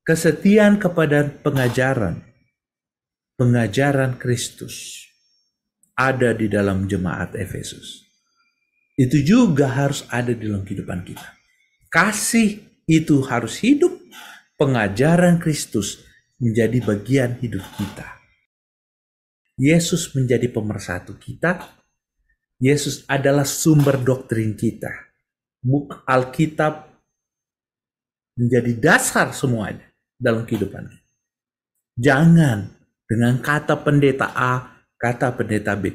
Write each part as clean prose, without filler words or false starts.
kesetiaan kepada pengajaran Kristus ada di dalam jemaat Efesus. Itu juga harus ada di dalam kehidupan kita. Kasih itu harus hidup. Pengajaran Kristus menjadi bagian hidup kita. Yesus menjadi pemersatu kita. Yesus adalah sumber doktrin kita. Alkitab menjadi dasar semuanya dalam kehidupan kita. Jangan dengan kata pendeta A, kata pendeta B.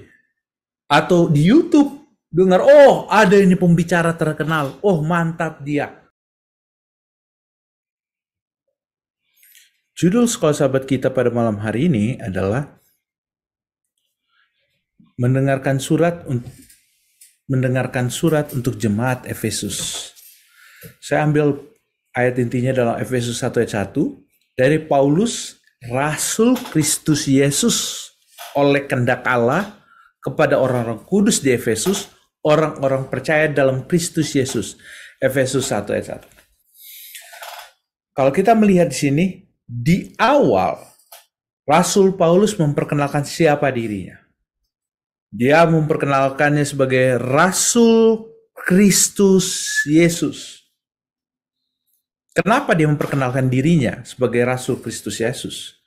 Atau di YouTube dengar, oh ada ini pembicara terkenal, oh mantap dia. Judul sekolah sahabat kita pada malam hari ini adalah mendengarkan surat untuk jemaat Efesus. Saya ambil ayat intinya dalam Efesus 1 ayat 1 dari Paulus, Rasul Kristus Yesus oleh kehendak Allah kepada orang-orang kudus di Efesus, orang-orang percaya dalam Kristus Yesus. Efesus 1 ayat 1. Kalau kita melihat di sini, di awal Rasul Paulus memperkenalkan siapa dirinya. Dia memperkenalkannya sebagai Rasul Kristus Yesus. Kenapa dia memperkenalkan dirinya sebagai Rasul Kristus Yesus?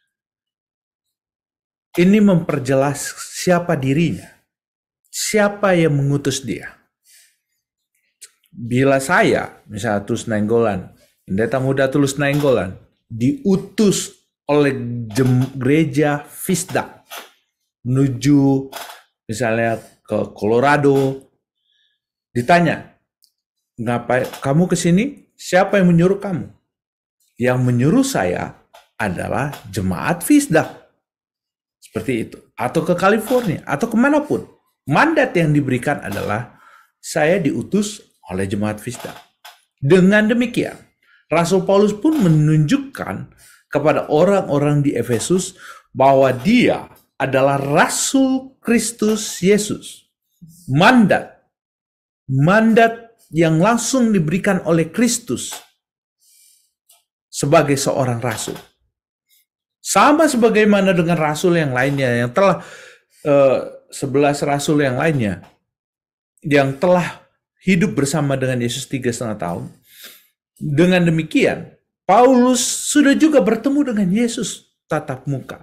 Ini memperjelas siapa dirinya. Siapa yang mengutus dia. Bila saya, misalnya Tulus Nainggolan, pendeta muda Tulus Nainggolan, diutus oleh gereja Fisdak menuju misalnya ke Colorado, ditanya, ngapain kamu ke sini? Siapa yang menyuruh kamu? Yang menyuruh saya adalah jemaat Fisdak. Seperti itu. Atau ke California, atau kemanapun. Mandat yang diberikan adalah saya diutus oleh jemaat Fisdak. Dengan demikian, Rasul Paulus pun menunjukkan kepada orang-orang di Efesus bahwa dia adalah Rasul Kristus Yesus. Mandat yang langsung diberikan oleh Kristus sebagai seorang rasul. Sama sebagaimana dengan rasul yang lainnya yang telah 11 rasul yang lainnya yang telah hidup bersama dengan Yesus 3,5 tahun. Dengan demikian, Paulus sudah juga bertemu dengan Yesus tatap muka.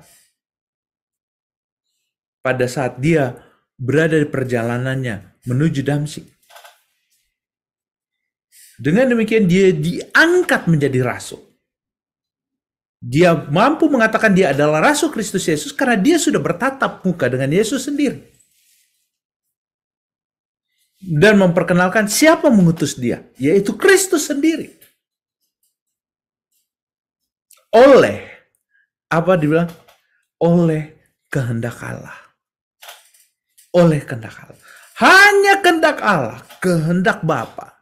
Pada saat dia berada di perjalanannya menuju Damsyik. Dengan demikian dia diangkat menjadi rasul. Dia mampu mengatakan dia adalah Rasul Kristus Yesus karena dia sudah bertatap muka dengan Yesus sendiri. Dan memperkenalkan siapa mengutus dia, yaitu Kristus sendiri. Oleh, apa dibilang? Oleh kehendak Allah. Oleh kehendak Allah. Hanya kehendak Allah, kehendak Bapa.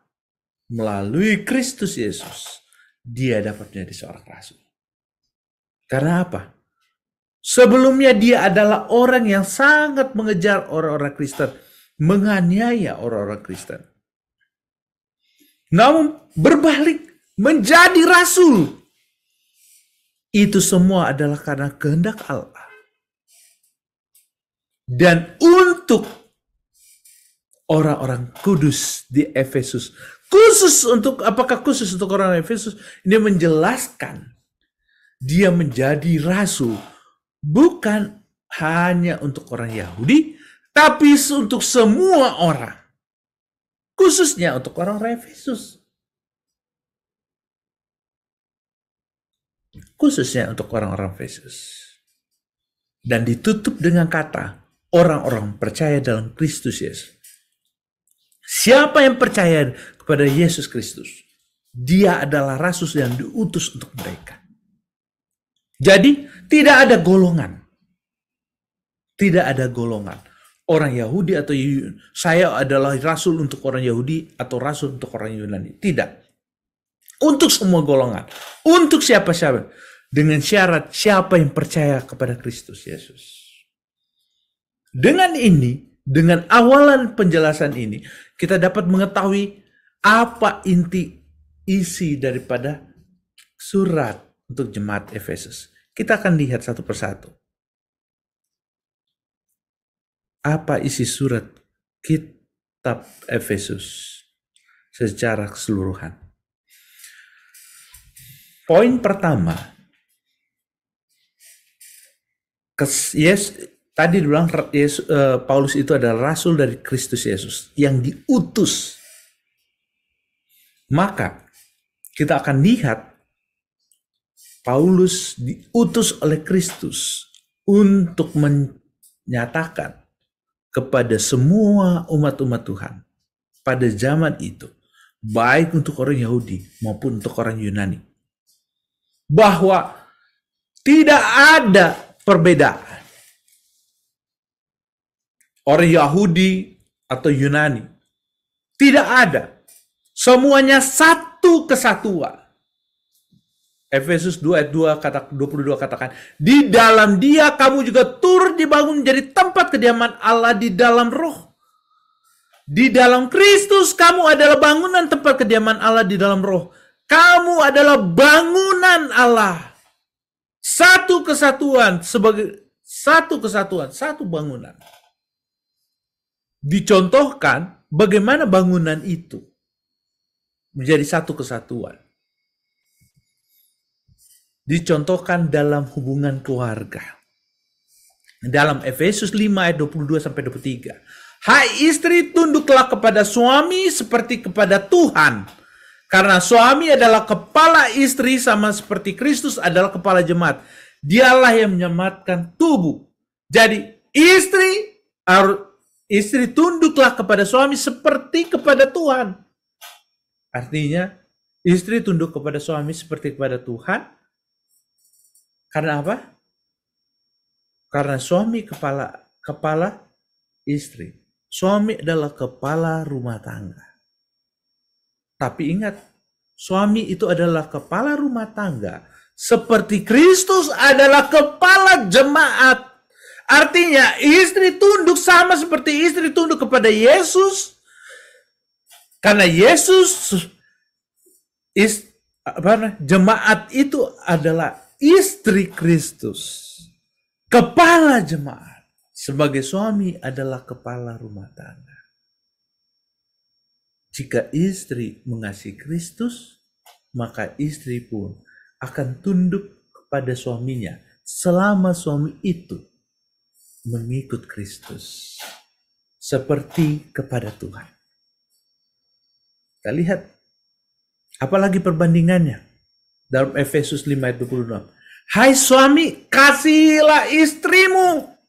Melalui Kristus Yesus, dia dapat menjadi seorang rasul. Karena apa? Sebelumnya dia adalah orang yang sangat mengejar orang-orang Kristen, menganiaya orang-orang Kristen. Namun berbalik menjadi rasul. Itu semua adalah karena kehendak Allah. Dan untuk orang-orang kudus di Efesus, apakah khusus untuk orang Efesus? Ini menjelaskan dia menjadi rasul bukan hanya untuk orang Yahudi, tapi untuk semua orang. Khususnya untuk orang Efesus. Khususnya untuk orang-orang Efesus. Dan ditutup dengan kata orang-orang percaya dalam Kristus Yesus. Siapa yang percaya kepada Yesus Kristus, dia adalah rasul yang diutus untuk mereka. Jadi tidak ada golongan. Tidak ada golongan. Orang Yahudi atau saya adalah rasul untuk orang Yahudi atau rasul untuk orang Yunani. Tidak. Untuk semua golongan. Untuk siapa-siapa. Dengan syarat siapa yang percaya kepada Kristus Yesus. Dengan ini, dengan awalan penjelasan ini, kita dapat mengetahui apa isi daripada surat untuk jemaat Efesus. Kita akan lihat satu persatu. Apa isi surat kitab Efesus secara keseluruhan? Poin pertama, tadi dibilang Paulus itu adalah rasul dari Kristus Yesus yang diutus. Maka kita akan lihat Paulus diutus oleh Kristus untuk menyatakan kepada semua umat-umat Tuhan pada zaman itu, baik untuk orang Yahudi maupun untuk orang Yunani, bahwa tidak ada perbedaan orang Yahudi atau Yunani. Tidak ada. Semuanya satu kesatuan. Efesus 2 ayat 22 katakan, di dalam Dia kamu juga turut dibangun menjadi tempat kediaman Allah di dalam roh. Di dalam Kristus kamu adalah bangunan tempat kediaman Allah di dalam roh. Kamu adalah bangunan Allah. Satu kesatuan, sebagai satu kesatuan, satu bangunan. Dicontohkan bagaimana bangunan itu menjadi satu kesatuan. Dicontohkan dalam hubungan keluarga. Dalam Efesus 5 ayat 22 sampai 23. Hai istri, tunduklah kepada suami seperti kepada Tuhan. Karena suami adalah kepala istri sama seperti Kristus adalah kepala jemaat. Dialah yang menyematkan tubuh. Jadi istri tunduklah kepada suami seperti kepada Tuhan. Artinya istri tunduk kepada suami seperti kepada Tuhan. Karena apa? Karena suami kepala istri. Suami adalah kepala rumah tangga. Tapi ingat, suami itu adalah kepala rumah tangga. Seperti Kristus adalah kepala jemaat. Artinya istri tunduk sama seperti istri tunduk kepada Yesus. Karena Yesus, jemaat itu adalah istri Kristus. Kepala jemaat. Sebagai suami adalah kepala rumah tangga. Jika istri mengasihi Kristus, maka istri pun akan tunduk kepada suaminya selama suami itu mengikut Kristus seperti kepada Tuhan. Kita lihat apalagi perbandingannya dalam Efesus 5 ayat 26. Hai suami, kasihilah istrimu.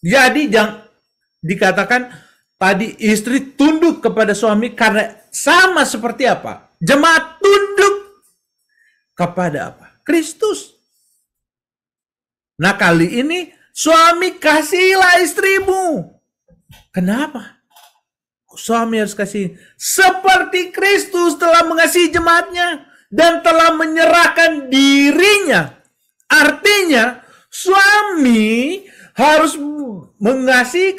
Jadi dikatakan tadi istri tunduk kepada suami karena sama seperti apa? Jemaat tunduk kepada apa? Kristus. Nah kali ini suami kasihilah istrimu. Kenapa? Suami harus kasih seperti Kristus telah mengasihi jemaatnya dan telah menyerahkan dirinya. Artinya suami harus mengasihi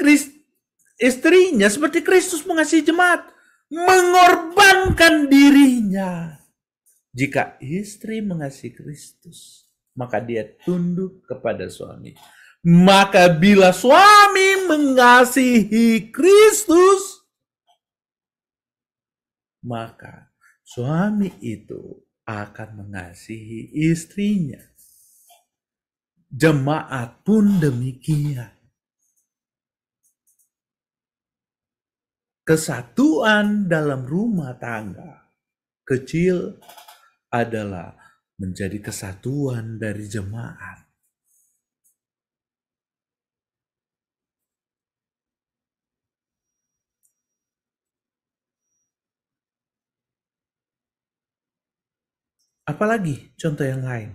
istrinya seperti Kristus mengasihi jemaat, mengorbankan dirinya. Jika istri mengasihi Kristus, maka dia tunduk kepada suami. Maka bila suami mengasihi Kristus, maka suami itu akan mengasihi istrinya. Jemaat pun demikian. Kesatuan dalam rumah tangga kecil adalah menjadi kesatuan dari jemaat. Apalagi contoh yang lain.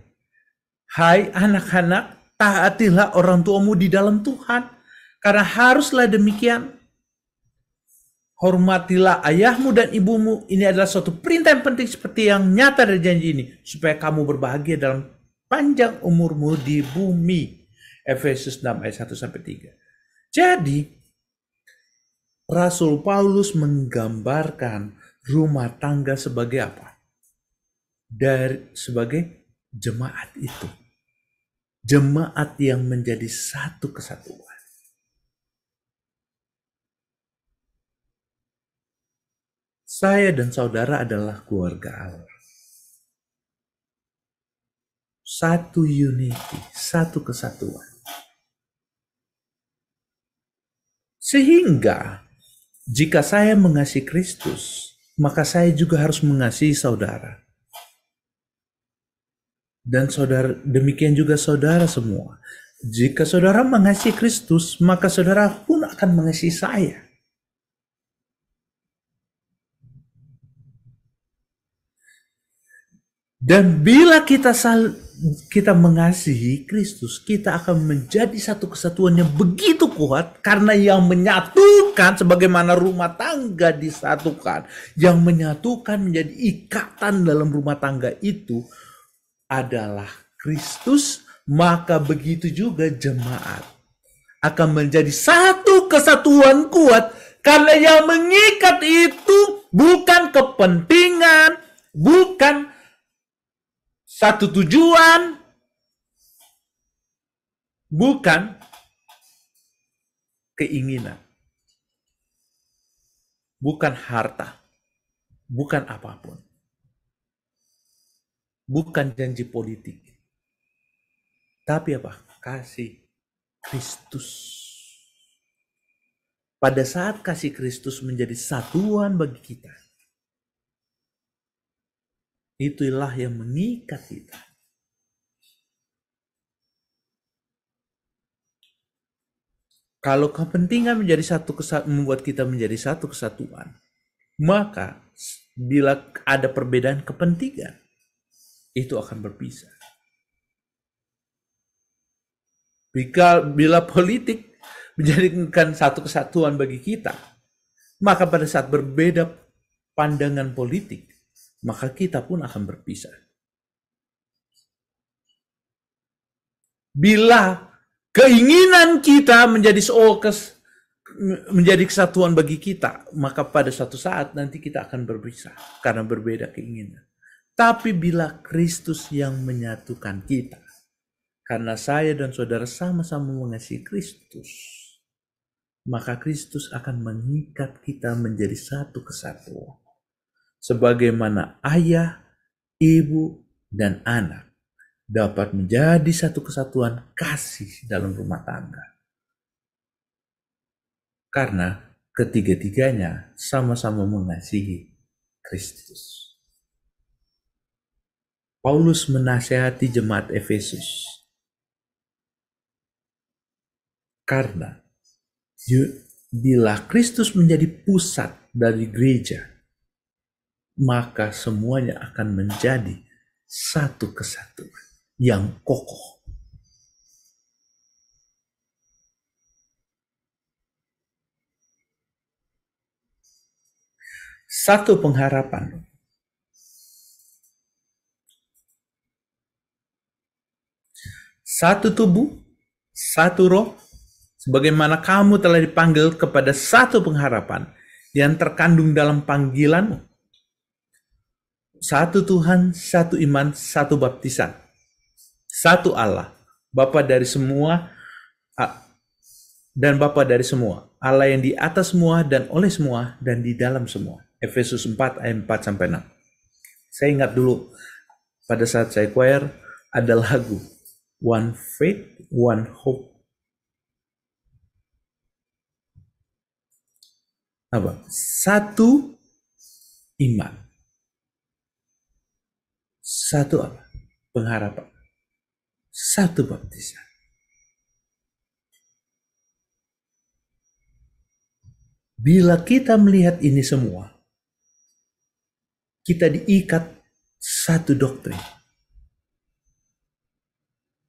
Hai anak-anak, taatilah orang tuamu di dalam Tuhan, karena haruslah demikian. Hormatilah ayahmu dan ibumu. Ini adalah suatu perintah yang penting seperti yang nyata dari janji ini, supaya kamu berbahagia dalam panjang umurmu di bumi. Efesus 6 ayat 1-3. Jadi, Rasul Paulus menggambarkan rumah tangga sebagai apa? Sebagai jemaat itu. Jemaat yang menjadi satu kesatuan. Saya dan saudara adalah keluarga Allah. Satu unity, satu kesatuan. Sehingga jika saya mengasihi Kristus, maka saya juga harus mengasihi saudara. Dan saudara, demikian juga saudara semua. Jika saudara mengasihi Kristus, maka saudara pun akan mengasihi saya. Dan bila kita mengasihi Kristus, kita akan menjadi satu kesatuan yang begitu kuat, karena yang menyatukan sebagaimana rumah tangga disatukan, yang menyatukan menjadi ikatan dalam rumah tangga itu adalah Kristus, maka begitu juga jemaat akan menjadi satu kesatuan kuat, karena yang mengikat itu bukan kepentingan, bukan satu tujuan, bukan keinginan, bukan harta, bukan apapun, bukan janji politik, tapi apa? Kasih Kristus. Pada saat kasih Kristus menjadi satuan bagi kita, itulah yang mengikat kita. Kalau kepentingan membuat kita menjadi satu kesatuan, maka bila ada perbedaan kepentingan, itu akan berpisah. Bila politik menjadikan satu kesatuan bagi kita, maka pada saat berbeda pandangan politik, maka kita pun akan berpisah. Bila keinginan kita menjadi kesatuan bagi kita, maka pada suatu saat nanti kita akan berpisah karena berbeda keinginan. Tapi bila Kristus yang menyatukan kita, karena saya dan saudara sama-sama mengasihi Kristus, maka Kristus akan mengikat kita menjadi satu kesatuan. Sebagaimana ayah, ibu, dan anak dapat menjadi satu kesatuan kasih dalam rumah tangga. Karena ketiga-tiganya sama-sama mengasihi Kristus. Paulus menasihati jemaat Efesus. Karena bila Kristus menjadi pusat dari gereja, maka semuanya akan menjadi satu kesatuan yang kokoh. Satu pengharapan. Satu tubuh, satu roh, sebagaimana kamu telah dipanggil kepada satu pengharapan yang terkandung dalam panggilanmu. Satu Tuhan, satu iman, satu baptisan. Satu Allah, Bapa dari semua dan Bapa dari semua. Allah yang di atas semua dan oleh semua dan di dalam semua. Efesus 4 ayat 4-6. Saya ingat dulu pada saat saya choir ada lagu One Faith, One Hope. Apa? Satu iman. Satu apa? Pengharapan. Satu baptisan. Bila kita melihat ini semua, kita diikat satu doktrin.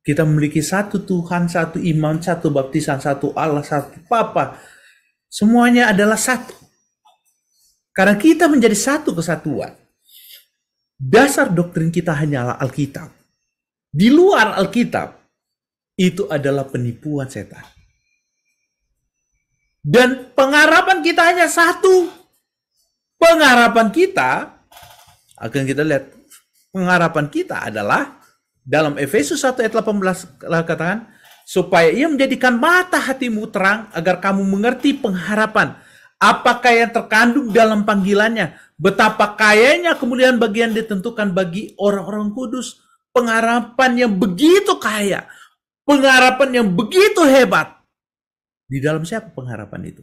Kita memiliki satu Tuhan, satu iman, satu baptisan, satu Allah, satu Bapa. Semuanya adalah satu. Karena kita menjadi satu kesatuan. Dasar doktrin kita hanyalah Alkitab. Di luar Alkitab, itu adalah penipuan setan. Dan pengharapan kita hanya satu. Pengharapan kita, akan kita lihat, pengharapan kita adalah Dalam Efesus 1 ayat 18 katakan, supaya ia menjadikan mata hatimu terang agar kamu mengerti pengharapan apakah yang terkandung dalam panggilannya, betapa kayanya kemuliaan bagi yang ditentukan bagi orang-orang kudus. Pengharapan yang begitu kaya, pengharapan yang begitu hebat. Di dalam siapa pengharapan itu?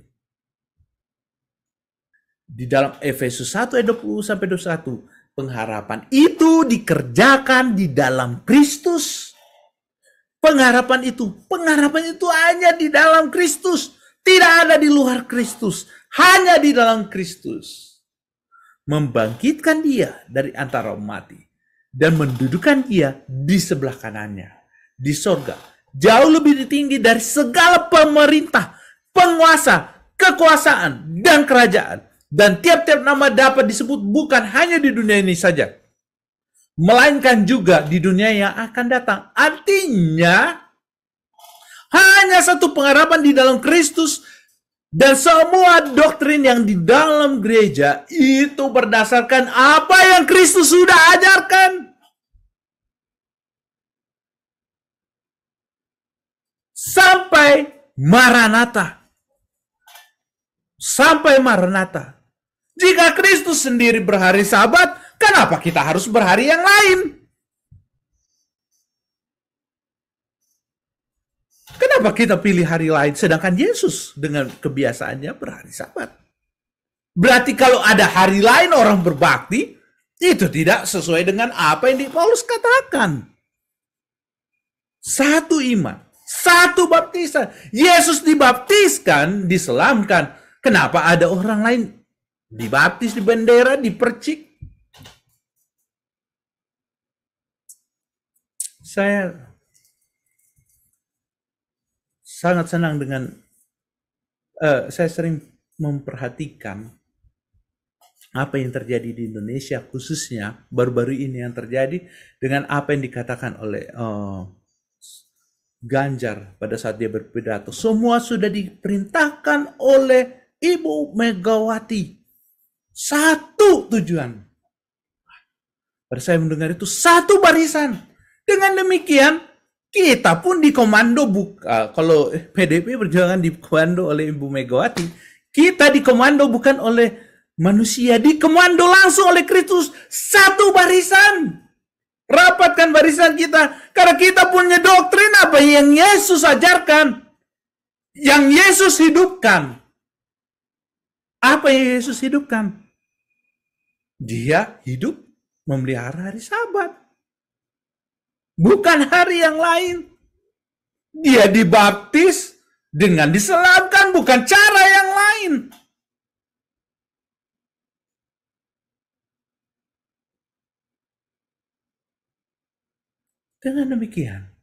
Di dalam Efesus 1 ayat 20 sampai 21, pengharapan itu dikerjakan di dalam Kristus. Pengharapan itu hanya di dalam Kristus. Tidak ada di luar Kristus. Hanya di dalam Kristus. Membangkitkan dia dari antara mati. Dan mendudukan dia di sebelah kanannya. Di sorga. Jauh lebih tinggi dari segala pemerintah, penguasa, kekuasaan, dan kerajaan. Dan tiap-tiap nama dapat disebut bukan hanya di dunia ini saja, melainkan juga di dunia yang akan datang. Artinya, hanya satu pengharapan di dalam Kristus, dan semua doktrin yang di dalam gereja itu berdasarkan apa yang Kristus sudah ajarkan. Sampai Maranatha. Sampai Maranatha. Jika Kristus sendiri berhari Sabat, kenapa kita harus berhari yang lain? Kenapa kita pilih hari lain, sedangkan Yesus dengan kebiasaannya berhari Sabat? Berarti kalau ada hari lain orang berbakti, itu tidak sesuai dengan apa yang Paulus katakan. Satu iman, satu baptisan. Yesus dibaptiskan, diselamkan. Kenapa ada orang lain dibaptis, di bendera, dipercik? Saya sangat senang dengan, saya sering memperhatikan apa yang terjadi di Indonesia, khususnya baru-baru ini yang terjadi dengan apa yang dikatakan oleh Ganjar pada saat dia berpidato. Semua sudah diperintahkan oleh Ibu Megawati. Satu tujuan. Pada saya mendengar itu satu barisan. Dengan demikian, kita pun dikomando, kalau PDP Perjuangan dikomando oleh Ibu Megawati, kita dikomando bukan oleh manusia, dikomando langsung oleh Kristus. Satu barisan. Rapatkan barisan kita, karena kita punya doktrin apa yang Yesus ajarkan, yang Yesus hidupkan. Apa yang Yesus hidupkan? Dia hidup memelihara hari Sabat. Bukan hari yang lain. Dia dibaptis dengan diselamkan, bukan cara yang lain. Dengan demikian,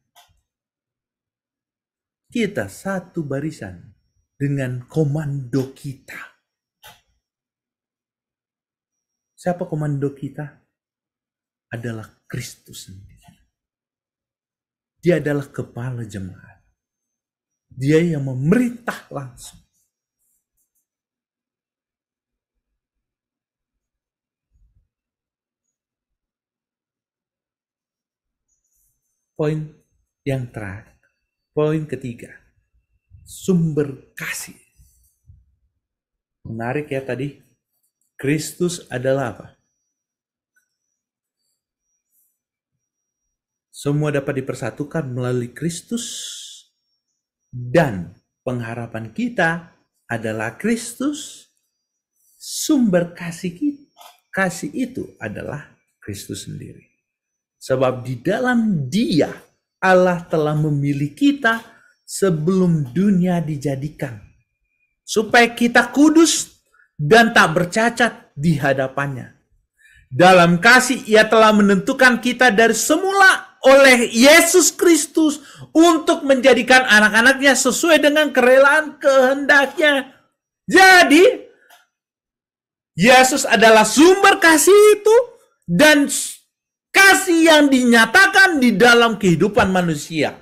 kita satu barisan dengan komando kita. Siapa komando kita? Adalah Kristus sendiri. Dia adalah kepala jemaat. Dia yang memerintah langsung. Poin yang terakhir. Poin ketiga. Sumber kasih. Menarik ya tadi. Kristus adalah apa? Semua dapat dipersatukan melalui Kristus. Dan pengharapan kita adalah Kristus. Sumber kasih itu adalah Kristus sendiri. Sebab di dalam Dia, Allah telah memilih kita sebelum dunia dijadikan. Supaya kita kudus dan tak bercacat di hadapannya. Dalam kasih Ia telah menentukan kita dari semula oleh Yesus Kristus untuk menjadikan anak-anaknya sesuai dengan kerelaan kehendaknya. Jadi, Yesus adalah sumber kasih itu, dan kasih yang dinyatakan di dalam kehidupan manusia.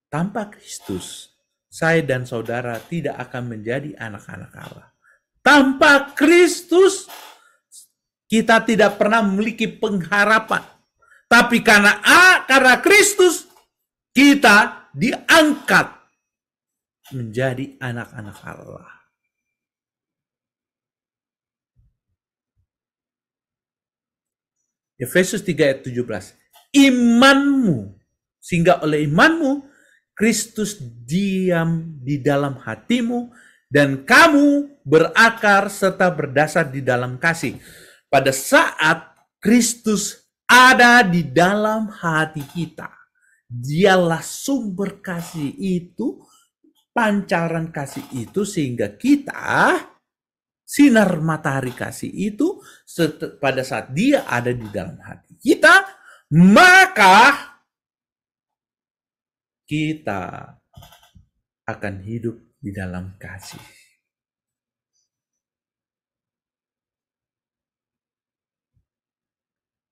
Tanpa Kristus, saya dan saudara tidak akan menjadi anak-anak Allah. Tanpa Kristus, kita tidak pernah memiliki pengharapan. Tapi karena Kristus, kita diangkat menjadi anak-anak Allah. Efesus 3 ayat 17. Imanmu, sehingga oleh imanmu, Kristus diam di dalam hatimu, dan kamu berakar serta berdasar di dalam kasih. Pada saat Kristus ada di dalam hati kita, dialah sumber kasih itu, pancaran kasih itu, sehingga kita, sinar matahari kasih itu, pada saat dia ada di dalam hati kita, maka kita akan hidup di dalam kasih.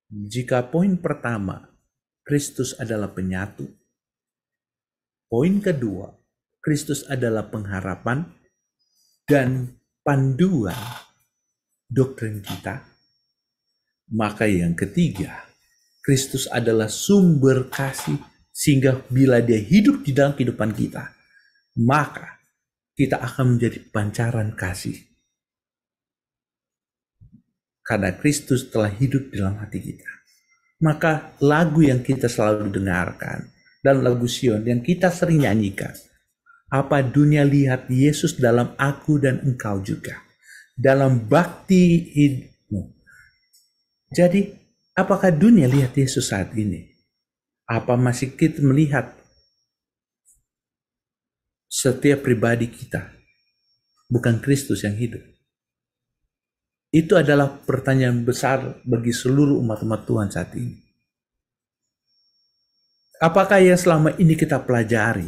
Jika poin pertama, Kristus adalah penyatu. Poin kedua, Kristus adalah pengharapan dan panduan doktrin kita. Maka yang ketiga, Kristus adalah sumber kasih, sehingga bila dia hidup di dalam kehidupan kita, maka kita akan menjadi pancaran kasih. Karena Kristus telah hidup di dalam hati kita. Maka lagu yang kita selalu dengarkan, dan lagu Sion yang kita sering nyanyikan, apa dunia lihat Yesus dalam aku dan engkau juga, dalam bakti hidupmu. Jadi, apakah dunia lihat Yesus saat ini? Apa masih kita melihat setiap pribadi kita bukan Kristus yang hidup? Itu adalah pertanyaan besar bagi seluruh umat-umat Tuhan saat ini. Apakah yang selama ini kita pelajari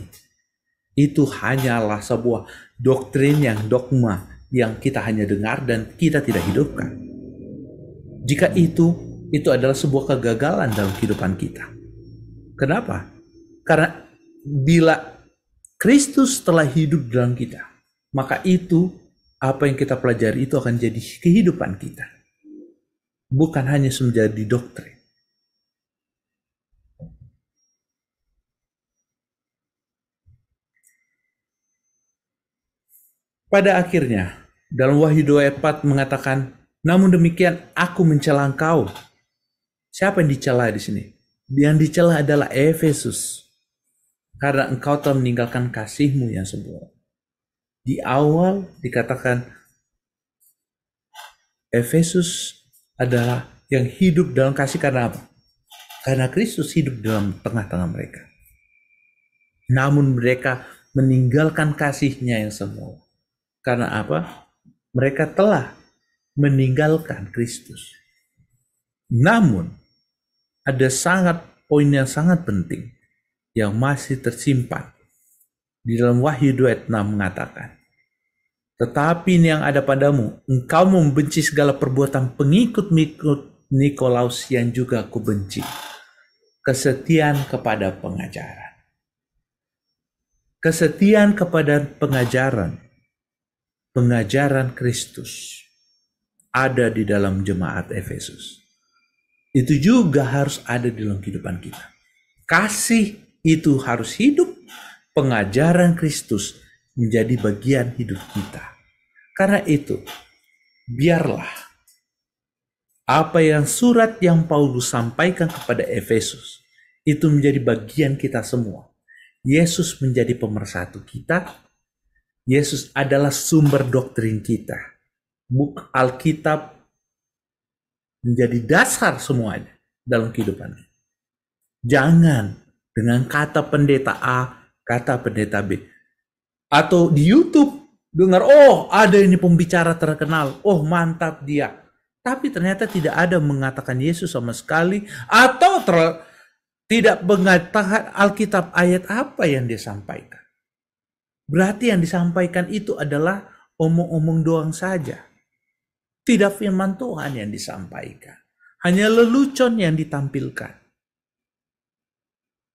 itu hanyalah sebuah doktrin yang dogma yang kita hanya dengar dan kita tidak hidupkan? Jika itu adalah sebuah kegagalan dalam kehidupan kita. Kenapa? Karena bila Kristus telah hidup dalam kita, maka itu apa yang kita pelajari itu akan jadi kehidupan kita. Bukan hanya menjadi doktrin. Pada akhirnya, dalam Wahyu 2 ayat 4 mengatakan, namun demikian aku mencela engkau. Siapa yang dicela di sini? Yang dicela adalah Efesus. Karena engkau telah meninggalkan kasihmu yang sempurna. Di awal dikatakan Efesus adalah yang hidup dalam kasih karena apa? Karena Kristus hidup dalam tengah-tengah mereka. Namun mereka meninggalkan kasihnya yang sempurna. Karena apa? Mereka telah meninggalkan Kristus. Namun ada poin yang sangat penting yang masih tersimpan di dalam Wahyu 2 ayat 6 mengatakan, tetapi ini yang ada padamu, engkau membenci segala perbuatan pengikut Nikolaus yang juga aku benci. Kesetiaan kepada pengajaran. Kesetiaan kepada pengajaran Kristus ada di dalam jemaat Efesus. Itu juga harus ada di dalam kehidupan kita. Kasih itu harus hidup, pengajaran Kristus menjadi bagian hidup kita. Karena itu, biarlah apa yang surat yang Paulus sampaikan kepada Efesus itu menjadi bagian kita semua. Yesus menjadi pemersatu kita. Yesus adalah sumber doktrin kita. Alkitab menjadi dasar semuanya dalam kehidupan kita. Jangan dengan kata pendeta A, kata pendeta B. Atau di YouTube dengar, oh ada ini pembicara terkenal, oh mantap dia. Tapi ternyata tidak ada mengatakan Yesus sama sekali, atau tidak mengatakan Alkitab ayat apa yang dia sampaikan. Berarti yang disampaikan itu adalah omong-omong doang saja. Tidak firman Tuhan yang disampaikan. Hanya lelucon yang ditampilkan.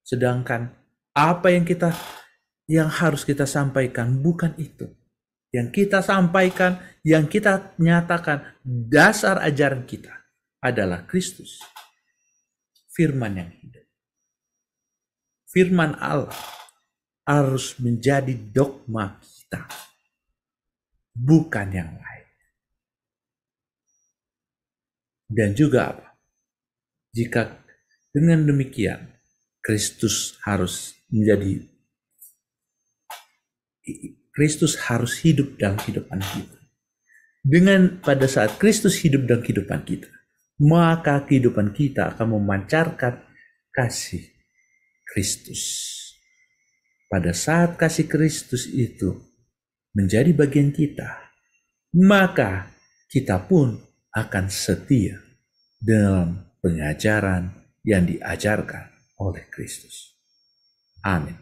Sedangkan apa yang harus kita sampaikan bukan itu. Yang kita sampaikan, yang kita nyatakan, dasar ajaran kita adalah Kristus. firman yang hidup. Firman Allah harus menjadi dogma kita, bukan yang lain. Dan juga apa? Jika dengan demikian Kristus harus hidup dalam kehidupan kita. Dengan pada saat Kristus hidup dalam kehidupan kita, maka kehidupan kita akan memancarkan kasih Kristus. Pada saat kasih Kristus itu menjadi bagian kita, maka kita pun akan setia dalam pengajaran yang diajarkan oleh Kristus. Amin.